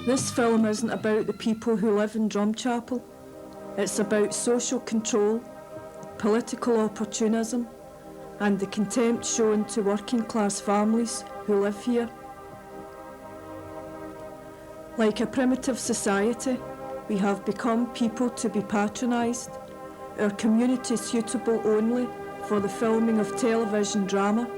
This film isn't about the people who live in Drumchapel. It's about social control, political opportunism, and the contempt shown to working class families who live here. Like a primitive society, we have become people to be patronised, our community suitable only for the filming of television drama,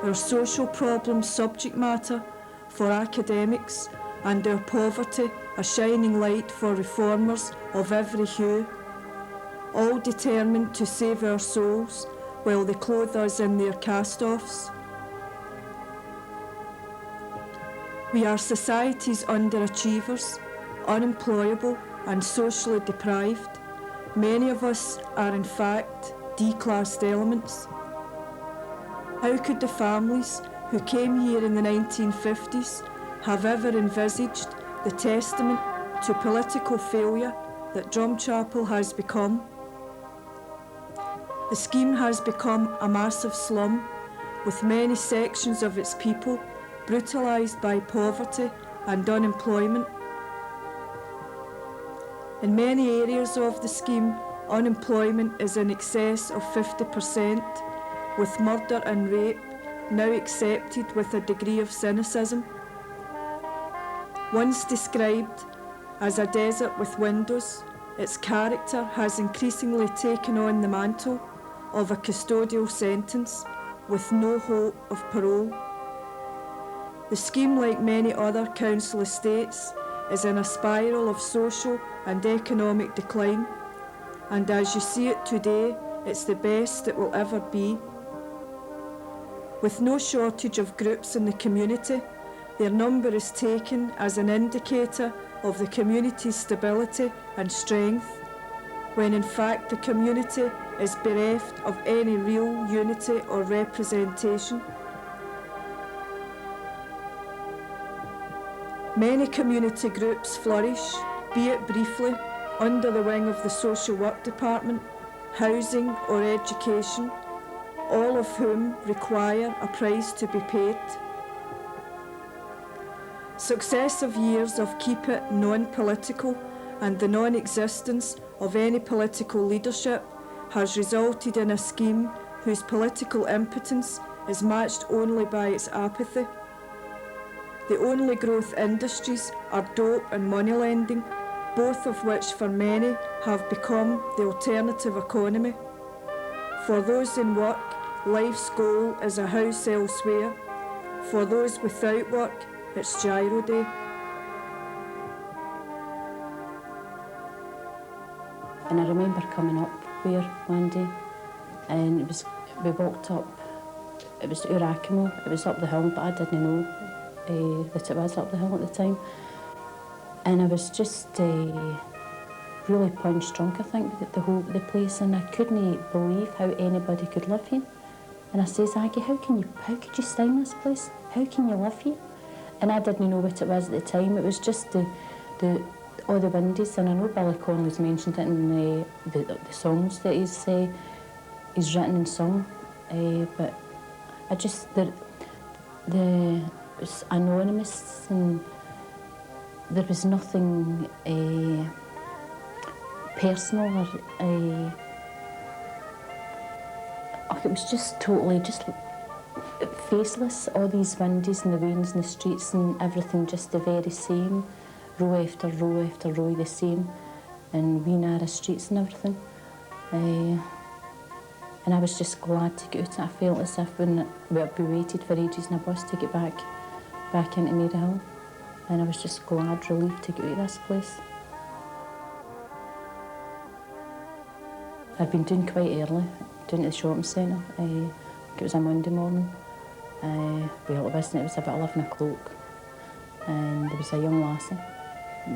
our social problems subject matter for academics, and our poverty a shining light for reformers of every hue, all determined to save our souls while they clothe us in their cast-offs. We are society's underachievers, unemployable and socially deprived. Many of us are in fact declassed elements. How could the families who came here in the 1950s have ever envisaged the testament to political failure that Drumchapel has become? The scheme has become a massive slum, with many sections of its people brutalised by poverty and unemployment. In many areas of the scheme, unemployment is in excess of 50%, with murder and rape now accepted with a degree of cynicism. Once described as a desert with windows, its character has increasingly taken on the mantle of a custodial sentence with no hope of parole. The scheme, like many other council estates, is in a spiral of social and economic decline, and as you see it today, it's the best it will ever be. With no shortage of groups in the community, their number is taken as an indicator of the community's stability and strength, when in fact the community is bereft of any real unity or representation. Many community groups flourish, be it briefly, under the wing of the social work department, housing or education, all of whom require a price to be paid. Successive years of keep it non-political and the non-existence of any political leadership has resulted in a scheme whose political impotence is matched only by its apathy. The only growth industries are dope and money lending, both of which for many have become the alternative economy. For those in work, life's goal is a house elsewhere. For those without work, it's Gyro Day. And I remember coming up here one day, and we walked up, it was Urakimo, it was up the hill, but I didn't know that it was up the hill at the time. And I was just really punch drunk, I think, the place, and I couldn't believe how anybody could live here. And I says, Aggie, how could you stay in this place? How can you live here? And I didn't know what it was at the time. It was just all the windies, and I know Billy Connolly's mentioned it in the songs that he's written and sung, but I just, it was anonymous, and there was nothing personal or it was just totally faceless, all these windies and the wains in the streets and everything just the very same, row after row after row the same, and wee narrow streets and everything. And I was just glad to get out. I felt as if we waited for ages in a bus to get back into Maryhill, and I was just glad, relieved to get out of this place. I'd been doing quite early, down at the shopping centre. It was a Monday morning. Well, it wasn't, it was about 11 o'clock. And there was a young lassie.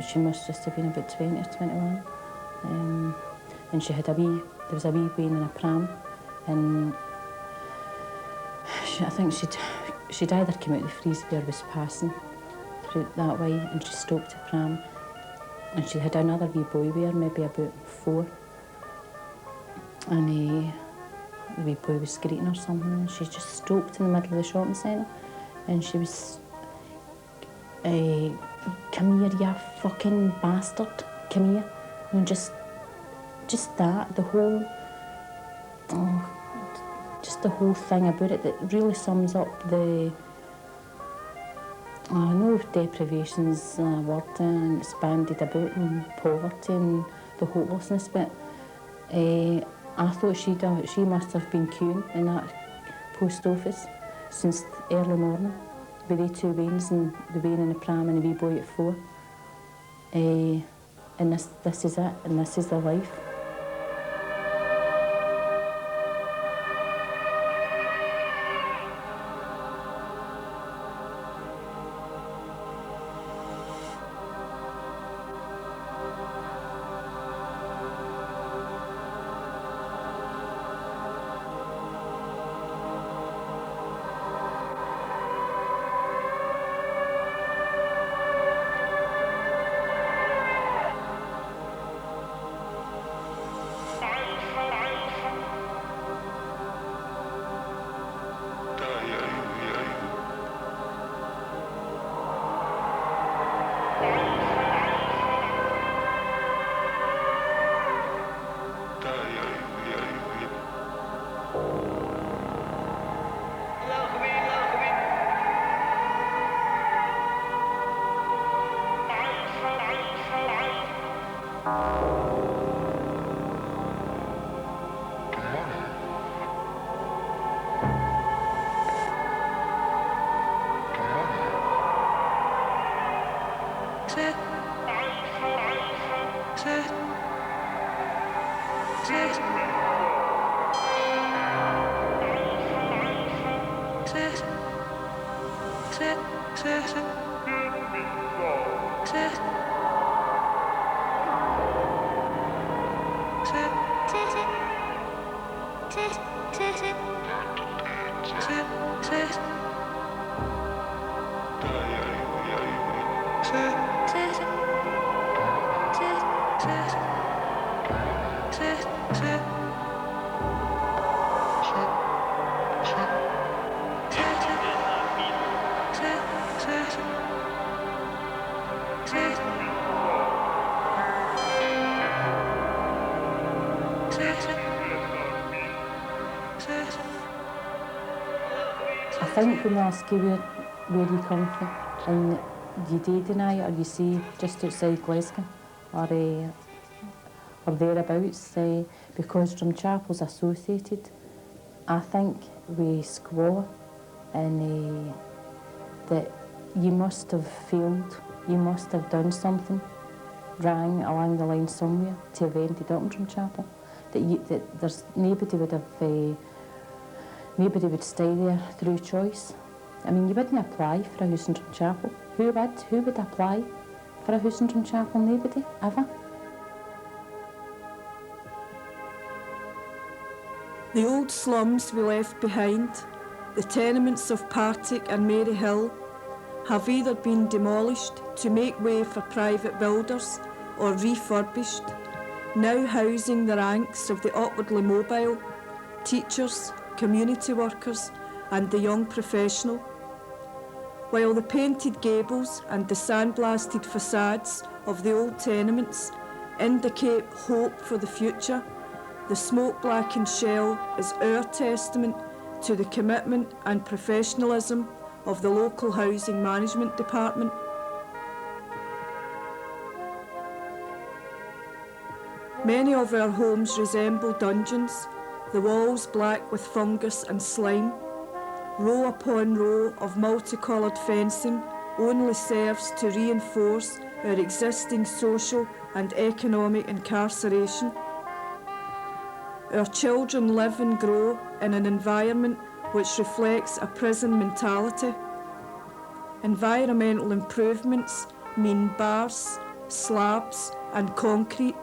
She must just have been about 20 or 21. And she had there was a wee wean in a pram. And I think she'd either come out the Freesby or was passing through that way, and she stopped the pram. And she had another wee boy with her, maybe about 4. And the wee boy was greeting or something, and she just stopped in the middle of the shopping centre, and she was come here, you fucking bastard, come here. You know, just that, the whole, just the whole thing about it that really sums up the, I know deprivation's a word and it's bandied about, and poverty and the hopelessness, but I thought she must have been queuing in that post office since early morning with the two wains and the wain in the pram and the wee boy at 4. And this is it, and this is the life. I think when they ask you where you come from, and you do deny it, or you say just outside Glasgow, or thereabouts, because Drumchapel's associated, I think, with squalor, and that you must have failed, you must have done something wrong along the line somewhere to have ended up in Drumchapel. That there's nobody would have. Nobody would stay there through choice. I mean, you wouldn't apply for a house in Drumchapel. Who would? Who would apply for a house in Drumchapel? Nobody, ever. The old slums we left behind, the tenements of Partick and Maryhill, have either been demolished to make way for private builders or refurbished, now housing the ranks of the upwardly mobile, teachers, community workers and the young professional, while the painted gables and the sandblasted facades of the old tenements indicate hope for the future. The smoke-blackened shell is our testament to the commitment and professionalism of the local housing management department. Many of our homes resemble dungeons, the walls black with fungus and slime. Row upon row of multicoloured fencing only serves to reinforce our existing social and economic incarceration. Our children live and grow in an environment which reflects a prison mentality. Environmental improvements mean bars, slabs and concrete,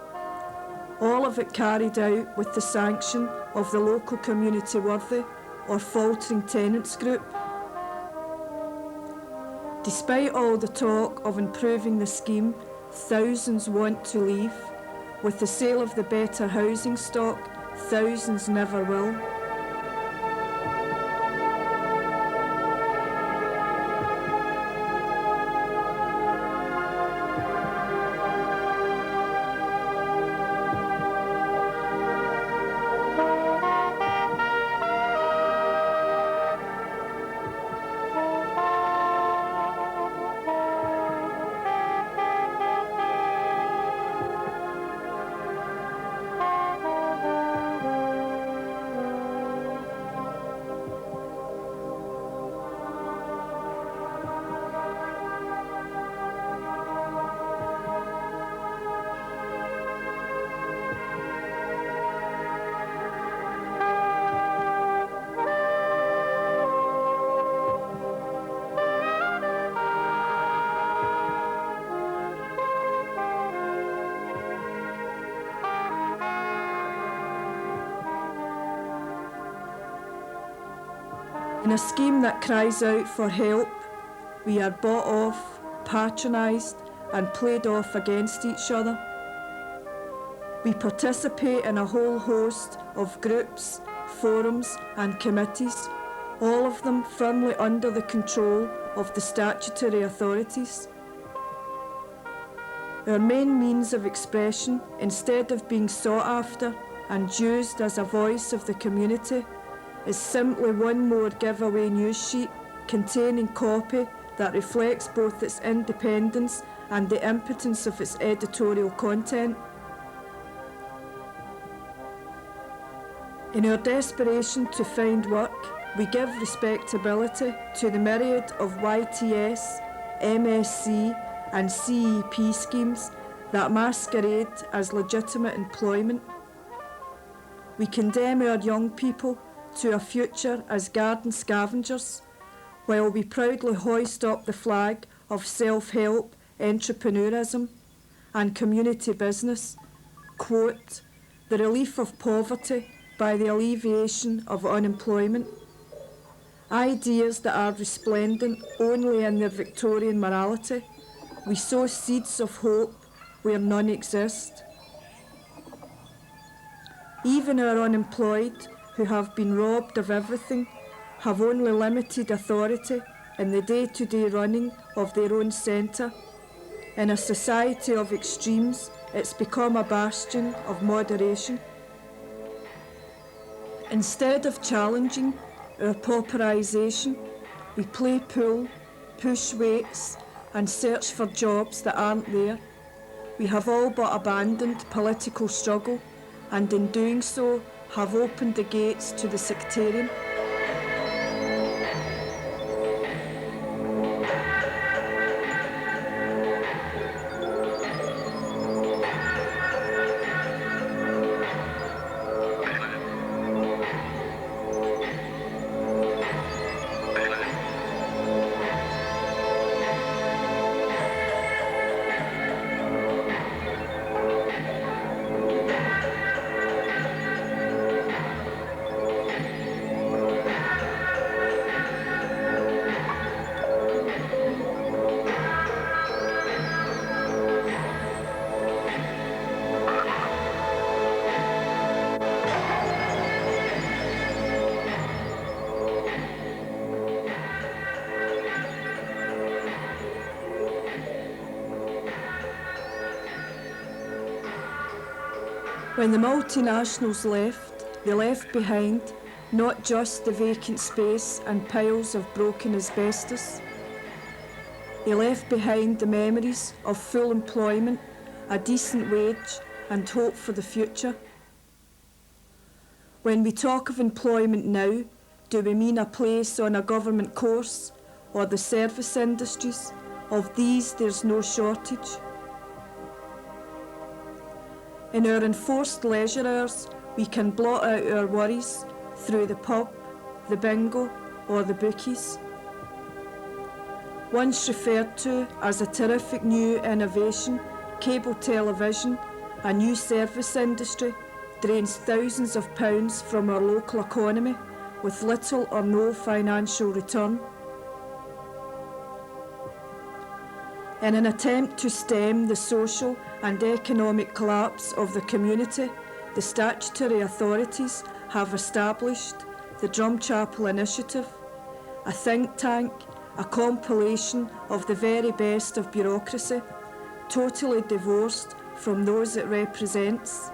all of it carried out with the sanction of the local community worthy or faltering tenants group. Despite all the talk of improving the scheme, thousands want to leave. With the sale of the better housing stock, thousands never will. In a scheme that cries out for help, we are bought off, patronised and played off against each other. We participate in a whole host of groups, forums and committees, all of them firmly under the control of the statutory authorities. Our main means of expression, instead of being sought after and used as a voice of the community, is simply one more giveaway news sheet containing copy that reflects both its independence and the impotence of its editorial content. In our desperation to find work, we give respectability to the myriad of YTS, MSc and CEP schemes that masquerade as legitimate employment. We condemn our young people to a future as garden scavengers, while we proudly hoist up the flag of self-help, entrepreneurism and community business, quote, the relief of poverty by the alleviation of unemployment. Ideas that are resplendent only in their Victorian morality. We sow seeds of hope where none exist. Even our unemployed, who have been robbed of everything, have only limited authority in the day-to-day running of their own centre. In a society of extremes, it's become a bastion of moderation. Instead of challenging our pauperisation, we play pool, push weights and search for jobs that aren't there. We have all but abandoned political struggle and in doing so have opened the gates to the sectarian. When the multinationals left, they left behind not just the vacant space and piles of broken asbestos. They left behind the memories of full employment, a decent wage and hope for the future. When we talk of employment now, do we mean a place on a government course or the service industries? Of these there's no shortage. In our enforced leisure hours, we can blot out our worries through the pub, the bingo or the bookies. Once referred to as a terrific new innovation, cable television, a new service industry, drains thousands of pounds from our local economy with little or no financial return. In an attempt to stem the social and economic collapse of the community, the statutory authorities have established the Drumchapel Initiative, a think tank, a compilation of the very best of bureaucracy, totally divorced from those it represents.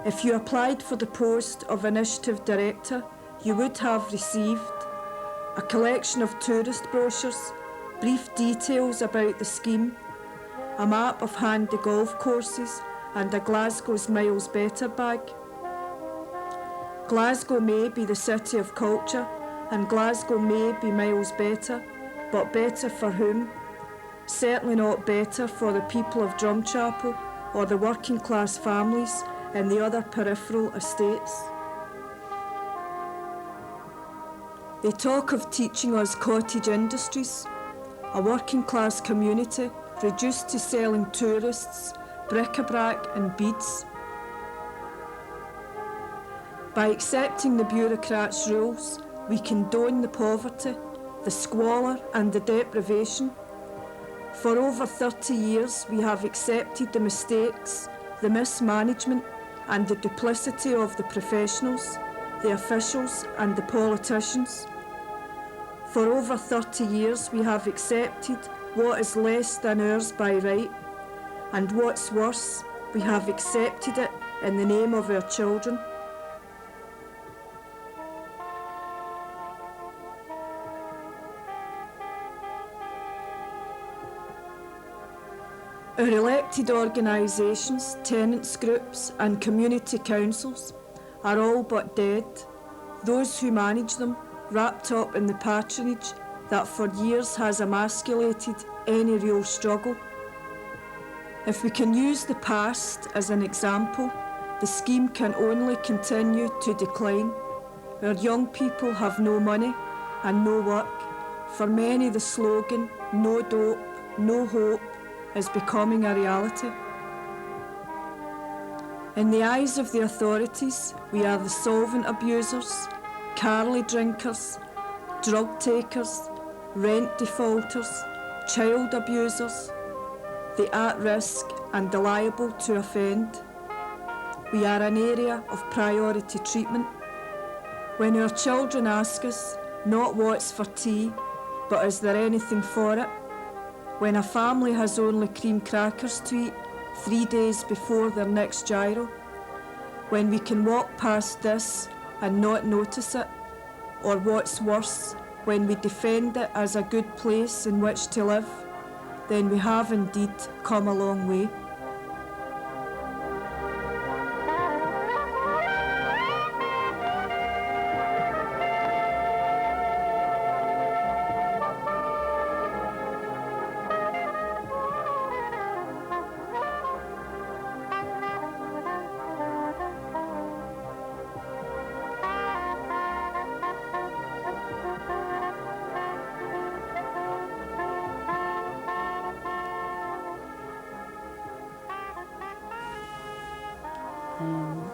If you applied for the post of Initiative Director, you would have received a collection of tourist brochures, brief details about the scheme, a map of handy golf courses and a Glasgow's Miles Better bag. Glasgow may be the city of culture and Glasgow may be miles better, but better for whom? Certainly not better for the people of Drumchapel or the working class families in the other peripheral estates. They talk of teaching us cottage industries, a working class community reduced to selling tourists bric-a-brac and beads. By accepting the bureaucrats' rules, we condone the poverty, the squalor and the deprivation. For over 30 years, we have accepted the mistakes, the mismanagement and the duplicity of the professionals, the officials and the politicians. For over 30 years, we have accepted what is less than ours by right, and what's worse, we have accepted it in the name of our children. Our elected organisations, tenants groups and community councils are all but dead, those who manage them wrapped up in the patronage that for years has emasculated any real struggle. If we can use the past as an example, the scheme can only continue to decline. Our young people have no money and no work. For many, the slogan, "No dope, no hope," is becoming a reality. In the eyes of the authorities, we are the solvent abusers, Carly drinkers, drug takers, rent defaulters, child abusers, the at risk and the liable to offend. We are an area of priority treatment. When our children ask us not what's for tea, but is there anything for it? When a family has only cream crackers to eat 3 days before their next gyro? When we can walk past this and not notice it? Or what's worse, when we defend it as a good place in which to live? Then we have indeed come a long way.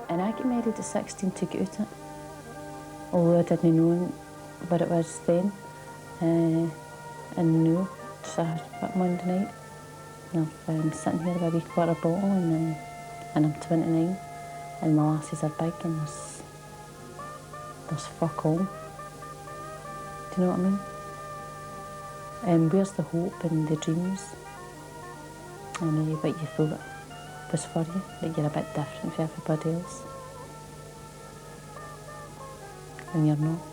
And I got married at 16 to get out it, although I didn't know what it was then. And now, just a Monday night, and I'm sitting here with a wee quarter bottle, and I'm 29, and my lasses are big, and there's fuck all. Do you know what I mean? And where's the hope and the dreams? And what you thought was for you, that you're a bit different from everybody else, and you're not.